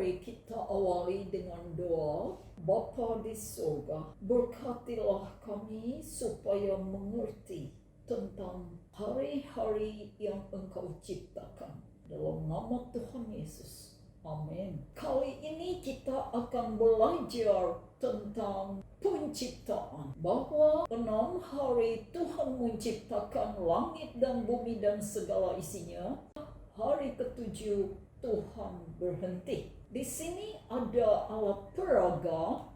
Mari kita awali dengan doa. Bapa di surga, berkatilah kami supaya mengerti tentang hari-hari yang Engkau ciptakan. Dalam nama Tuhan Yesus. Amin. Kali ini kita akan belajar tentang penciptaan. Bahwa 6 hari Tuhan menciptakan langit dan bumi dan segala isinya. Hari ke-7 Tuhan berhenti. Di sini ada alat peraga,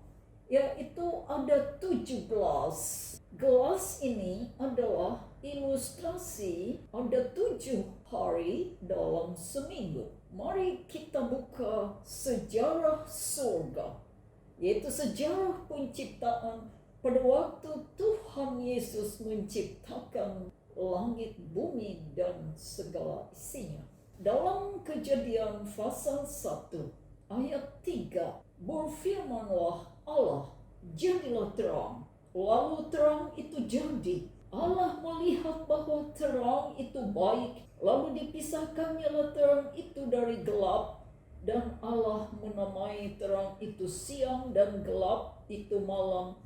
yaitu ada 17. Gelas ini adalah ilustrasi ada 7 hari dalam seminggu. Mari kita buka sejarah surga, yaitu sejarah penciptaan pada waktu Tuhan Yesus menciptakan langit, bumi, dan segala isinya. Dalam Kejadian pasal 1 ayat 3, berfirmanlah Allah, jadilah terang. Lalu terang itu jadi. Allah melihat bahwa terang itu baik, lalu dipisahkannya terang itu dari gelap, dan Allah menamai terang itu siang dan gelap itu malam.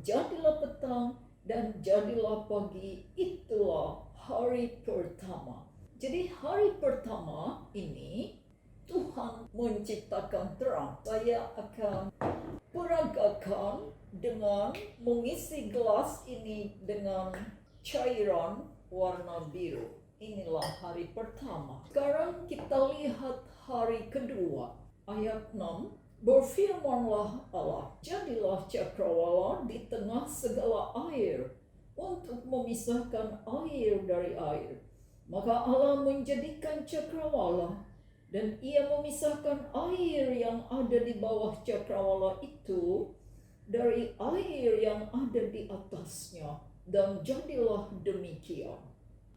Jadilah petang dan jadilah pagi, itulah hari pertama. Jadi hari pertama ini Tuhan menciptakan terang. Saya akan peragakan dengan mengisi gelas ini dengan cairan warna biru. Inilah hari pertama. Sekarang kita lihat hari kedua. Ayat 6. Berfirmanlah Allah, jadilah cakrawala di tengah segala air untuk memisahkan air dari air. Maka Allah menjadikan cakrawala, dan ia memisahkan air yang ada di bawah cakrawala itu dari air yang ada di atasnya, dan jadilah demikian.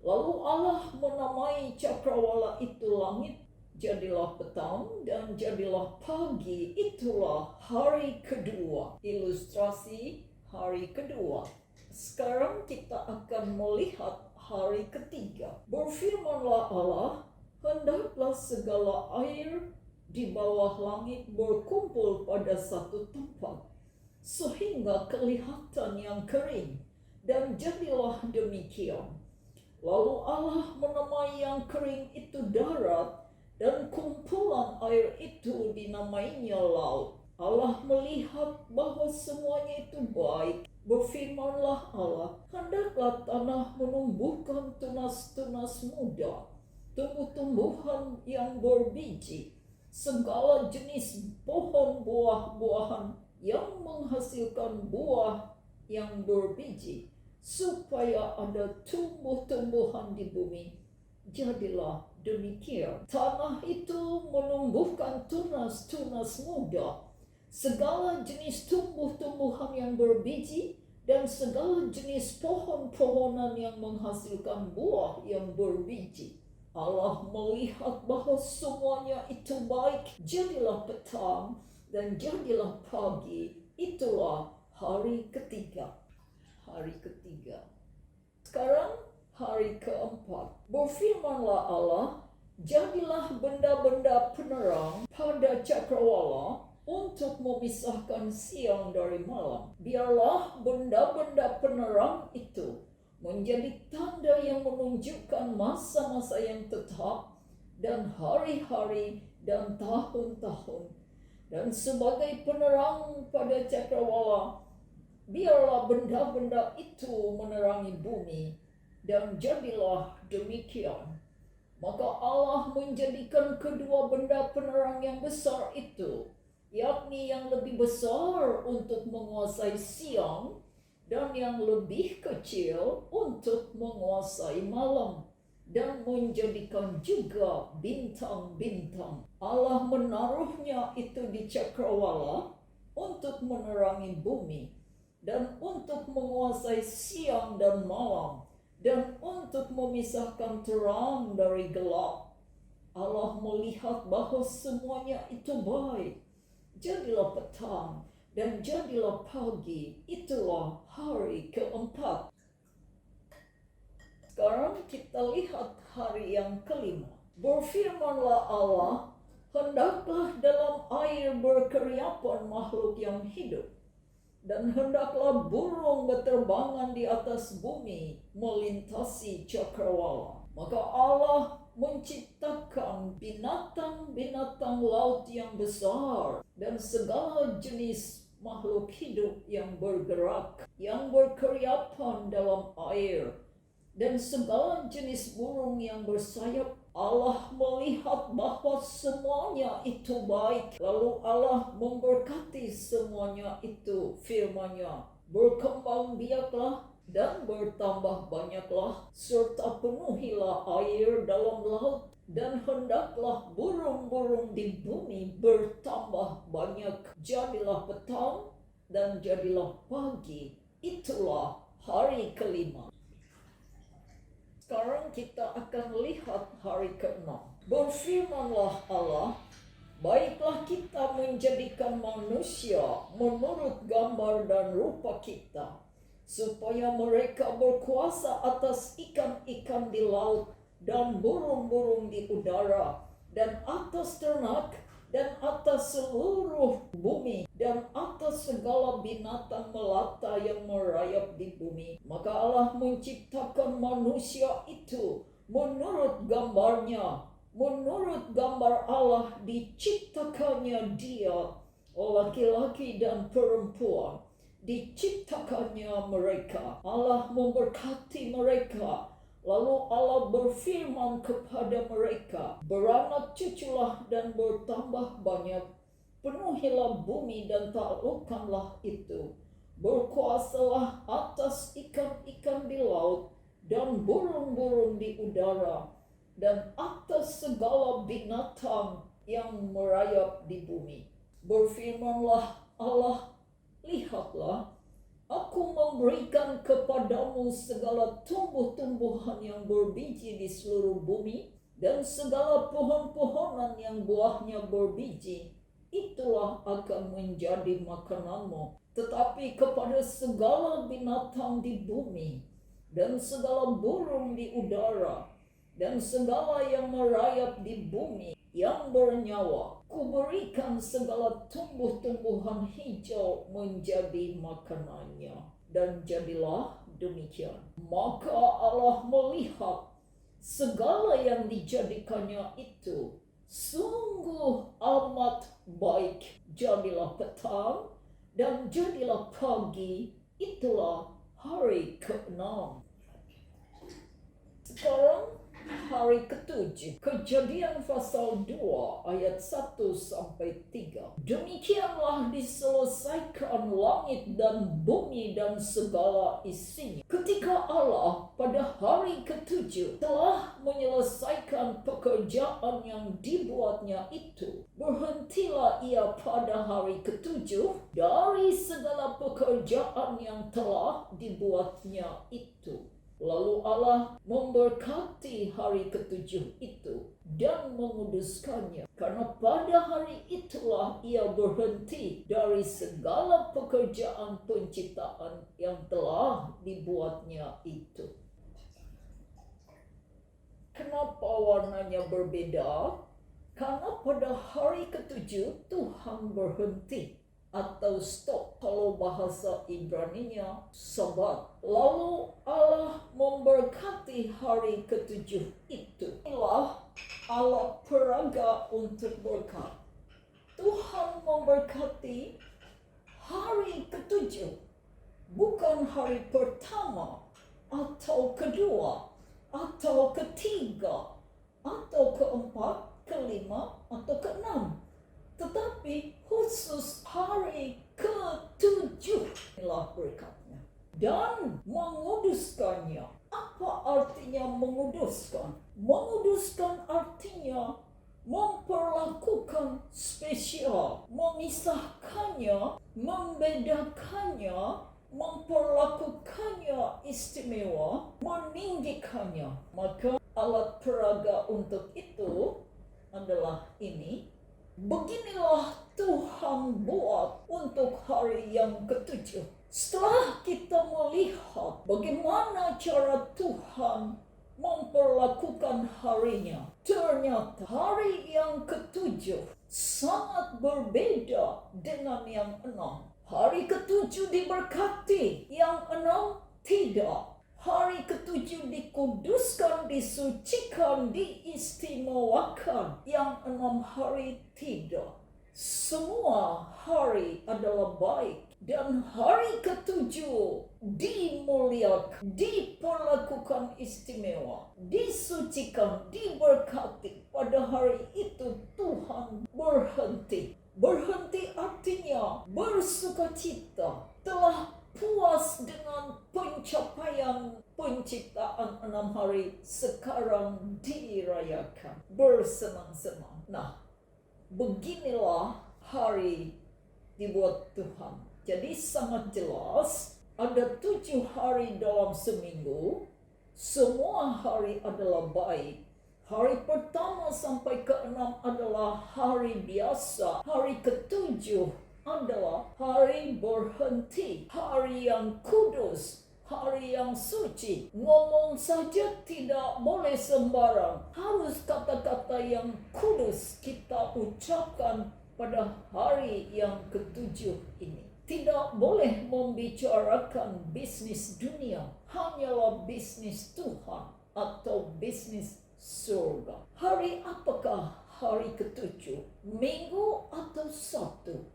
Lalu Allah menamai cakrawala itu langit. Jadilah petang dan jadilah pagi, itulah hari kedua. Ilustrasi hari kedua. Sekarang kita akan melihat hari ketiga. Berfirmanlah Allah, hendaklah segala air di bawah langit berkumpul pada satu tempat, sehingga kelihatan yang kering, dan jadilah demikian. Lalu Allah menamai yang kering itu darat, dan kumpulan air itu dinamainya laut. Allah melihat bahwa semuanya itu baik. Berfirmanlah Allah, hendaklah tanah menumbuhkan tunas-tunas muda, tumbuh-tumbuhan yang berbiji, segala jenis pohon buah-buahan yang menghasilkan buah yang berbiji, supaya ada tumbuh-tumbuhan di bumi. Jadilah demikian. Tanah itu menumbuhkan tunas-tunas muda, segala jenis tumbuh-tumbuhan yang berbiji, dan segala jenis pohon-pohonan yang menghasilkan buah yang berbiji. Allah melihat bahwa semuanya itu baik. Jadilah petang dan jadilah pagi, itulah hari ketiga. Hari ketiga. Sekarang hari keempat. Berfirmanlah Allah, jadilah benda-benda penerang pada cakrawala untuk memisahkan siang dari malam. Biarlah benda-benda penerang itu menjadi tanda yang menunjukkan masa-masa yang tetap dan hari-hari dan tahun-tahun. Dan sebagai penerang pada cakrawala, biarlah benda-benda itu menerangi bumi. Dan jadilah demikian. Maka Allah menjadikan kedua benda penerang yang besar itu, yakni yang lebih besar untuk menguasai siang, dan yang lebih kecil untuk menguasai malam, dan menjadikan juga bintang-bintang. Allah menaruhnya itu di cakrawala untuk menerangi bumi, dan untuk menguasai siang dan malam, dan untuk memisahkan terang dari gelap. Allah melihat bahwa semuanya itu baik. Jadilah petang dan jadilah pagi, itulah hari keempat. Sekarang kita lihat hari yang kelima. Berfirmanlah Allah, hendaklah dalam air berkeriapan makhluk yang hidup. Dan hendaklah burung berterbangan di atas bumi melintasi cakrawala. Maka Allah menciptakan binatang-binatang laut yang besar dan segala jenis makhluk hidup yang bergerak, yang berkeriapan dalam air, dan segala jenis burung yang bersayap. Allah melihat bahwa semuanya itu baik. Lalu Allah memberkati semuanya itu, firman-Nya, berkembang biaklah dan bertambah banyaklah, serta penuhilah air dalam laut, dan hendaklah burung-burung di bumi bertambah banyak. Jadilah petang dan jadilah pagi. Itulah hari kelima. Sekarang kita akan lihat hari ke-6. Berfirmanlah Allah, baiklah kita menjadikan manusia menurut gambar dan rupa kita, supaya mereka berkuasa atas ikan-ikan di laut dan burung-burung di udara, dan atas ternak, dan atas seluruh bumi, dan atas segala binatang melata yang merayap di bumi. Maka Allah menciptakan manusia itu menurut gambarnya. Menurut gambar Allah diciptakannya dia, laki-laki dan perempuan. Diciptakannya mereka. Allah memberkati mereka. Lalu Allah berfirman kepada mereka, beranak cuculah dan bertambah banyak, penuhilah bumi dan taklukkanlah itu, berkuasalah atas ikan-ikan di laut dan burung-burung di udara, dan atas segala binatang yang merayap di bumi. Berfirmanlah Allah, lihatlah, aku memberikan kepadamu segala tumbuh-tumbuhan yang berbiji di seluruh bumi, dan segala pohon-pohonan yang buahnya berbiji, itulah akan menjadi makananmu. Tetapi kepada segala binatang di bumi, dan segala burung di udara, dan segala yang merayap di bumi yang bernyawa, kuberikan segala tumbuh-tumbuhan hijau menjadi makanannya. Dan jadilah demikian. Maka Allah melihat segala yang dijadikannya itu sungguh amat baik. Jadilah petang dan jadilah pagi. Itulah hari ke-6. Sekarang hari ke-7, Kejadian pasal 2 ayat 1 sampai 3. Demikianlah diselesaikan langit dan bumi dan segala isinya. Ketika Allah pada hari ke-7 telah menyelesaikan pekerjaan yang dibuatnya itu, berhentilah ia pada hari ke-7 dari segala pekerjaan yang telah dibuatnya itu. Lalu Allah memberkati hari ke-7 itu dan menguduskannya, karena pada hari itulah ia berhenti dari segala pekerjaan penciptaan yang telah dibuatnya itu. Kenapa warnanya berbeda? Karena pada hari ke-7 Tuhan berhenti atau stop, kalau bahasa Ibraninya Sabat. Lalu Allah memberkati hari ke-7 itu. Inilah alat peraga untuk berkat. Tuhan memberkati hari ke-7, bukan hari pertama atau kedua atau ketiga atau keempat, kelima atau keenam, tetapi khusus hari ke-7 inilah berkatnya dan menguduskannya. Apa artinya menguduskan? Menguduskan artinya memperlakukan spesial, memisahkannya, membedakannya, memperlakukannya istimewa, meninggikannya. Maka alat peraga untuk itu adalah ini. Beginilah Tuhan buat untuk hari yang ke-7. Setelah kita melihat bagaimana cara Tuhan memperlakukan harinya, ternyata hari yang ke-7 sangat berbeda dengan yang 6. Hari ke-7 diberkati, yang 6 tidak. Hari ke-7 dikuduskan, disucikan, diistimewakan, yang 6 hari tidak. Semua hari adalah baik. Dan hari ke-7 dimuliakan, diperlakukan istimewa, disucikan, diberkati. Pada hari itu Tuhan berhenti. Berhenti artinya bersukacita, telah puas dengan pencapaian penciptaan 6 hari, sekarang dirayakan, bersenang-senang. Nah, beginilah hari dibuat Tuhan. Jadi sangat jelas, ada 7 hari dalam seminggu, semua hari adalah baik. Hari pertama sampai ke-6 adalah hari biasa. Hari ke-7 adalah hari berhenti, hari yang kudus, hari yang suci. Ngomong saja tidak boleh sembarang. Harus kata-kata yang kudus kita ucapkan pada hari yang ke-7 ini. Tidak boleh membicarakan bisnis dunia, hanyalah bisnis Tuhan atau bisnis surga. Hari apakah hari ke-7? Minggu atau Sabtu?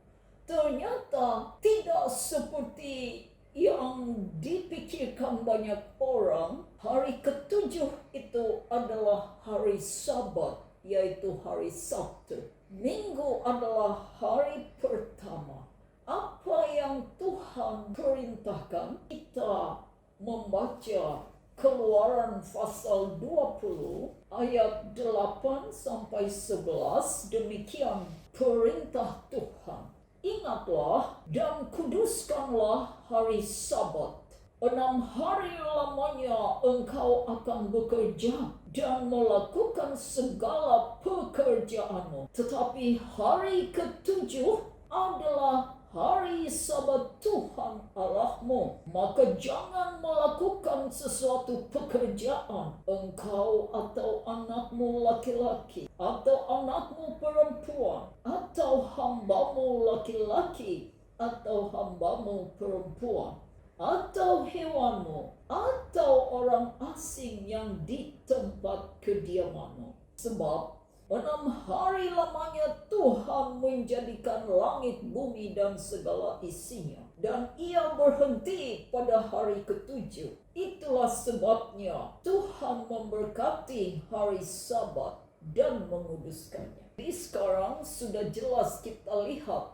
Ternyata tidak seperti yang dipikirkan banyak orang. Hari ke-7 itu adalah hari Sabat, yaitu hari Sabtu. Minggu adalah hari pertama. Apa yang Tuhan perintahkan? Kita membaca Keluaran pasal 20 ayat 8 sampai 11. Demikian perintah Tuhan. Ingatlah dan kuduskanlah hari Sabat. 6 hari lamanya engkau akan bekerja dan melakukan segala pekerjaanmu. Tetapi hari ke-7 adalah hari Sabat Tuhan Allahmu. Maka jangan melakukan sesuatu pekerjaan, engkau atau anakmu laki-laki, atau anakmu perempuan, atau hambamu laki-laki, atau hambamu perempuan, atau hewanmu, atau orang asing yang di tempat kediamanmu. Sebab 6 hari lamanya Tuhan menjadikan langit, bumi, dan segala isinya. Dan ia berhenti pada hari ke-7. Itulah sebabnya Tuhan memberkati hari Sabat dan menguduskannya. Jadi sekarang sudah jelas kita lihat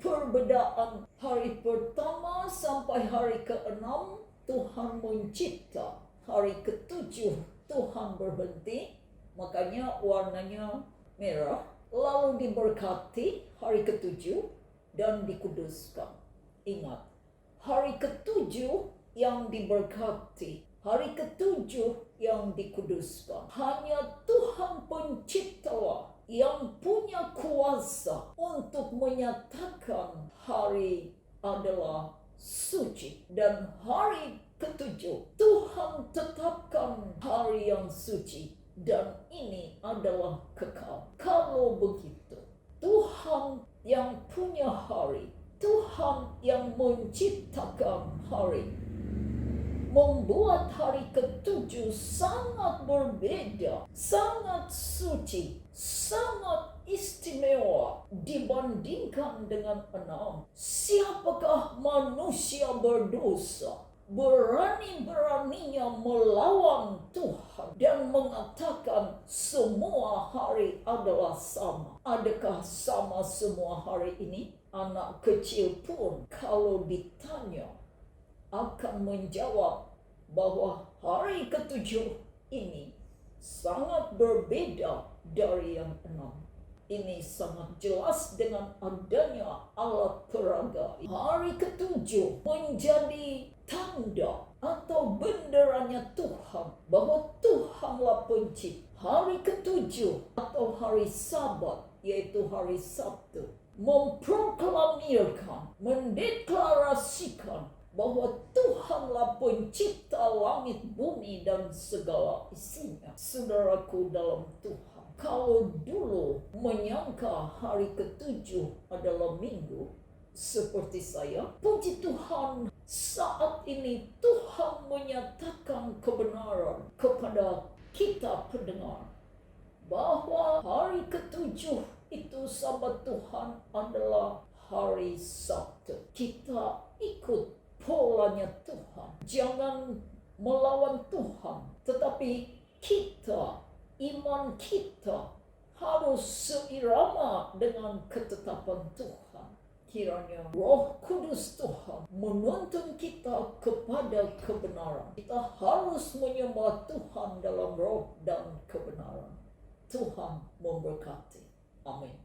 perbedaan hari pertama sampai hari ke-6 Tuhan mencipta. Hari ke-7 Tuhan berhenti. Makanya warnanya merah. Lalu diberkati hari ke-7 dan dikuduskan. Ingat, hari ke-7 yang diberkati, hari ke-7 yang dikuduskan. Hanya Tuhan penciptalah yang punya kuasa untuk menyatakan hari adalah suci. Dan hari ke-7 Tuhan tetapkan hari yang suci. Dan ini adalah kekal. Kalau begitu, Tuhan yang punya hari, Tuhan yang menciptakan hari, membuat hari ke-7 sangat berbeda, sangat suci, sangat istimewa dibandingkan dengan 6. Siapakah manusia berdosa berani-beraninya melawan Tuhan dan mengatakan semua hari adalah sama? Adakah sama semua hari ini? Anak kecil pun kalau ditanya akan menjawab bahwa hari ke-7 ini sangat berbeda dari yang 6. Ini sangat jelas dengan adanya alat peraga. Hari ke-7 menjadi tanda atau benderanya Tuhan bahwa Tuhanlah pencipta. Hari ke-7 atau hari Sabat, yaitu hari Sabtu, memproklamirkan, mendeklarasikan bahwa Tuhanlah pencipta langit, bumi, dan segala isinya. Saudaraku dalam Tuhan, Kalau dulu menyangka hari ketujuh adalah minggu, seperti saya, puji Tuhan, saat ini Tuhan menyatakan kebenaran kepada kita pendengar bahwa hari ketujuh itu Sabat Tuhan adalah hari Sabtu. Kita ikut polanya Tuhan. Jangan melawan Tuhan, tetapi iman kita harus seirama dengan ketetapan Tuhan. Kiranya Roh Kudus Tuhan menuntun kita kepada kebenaran. Kita harus menyembah Tuhan dalam roh dan kebenaran. Tuhan memberkati. Amin.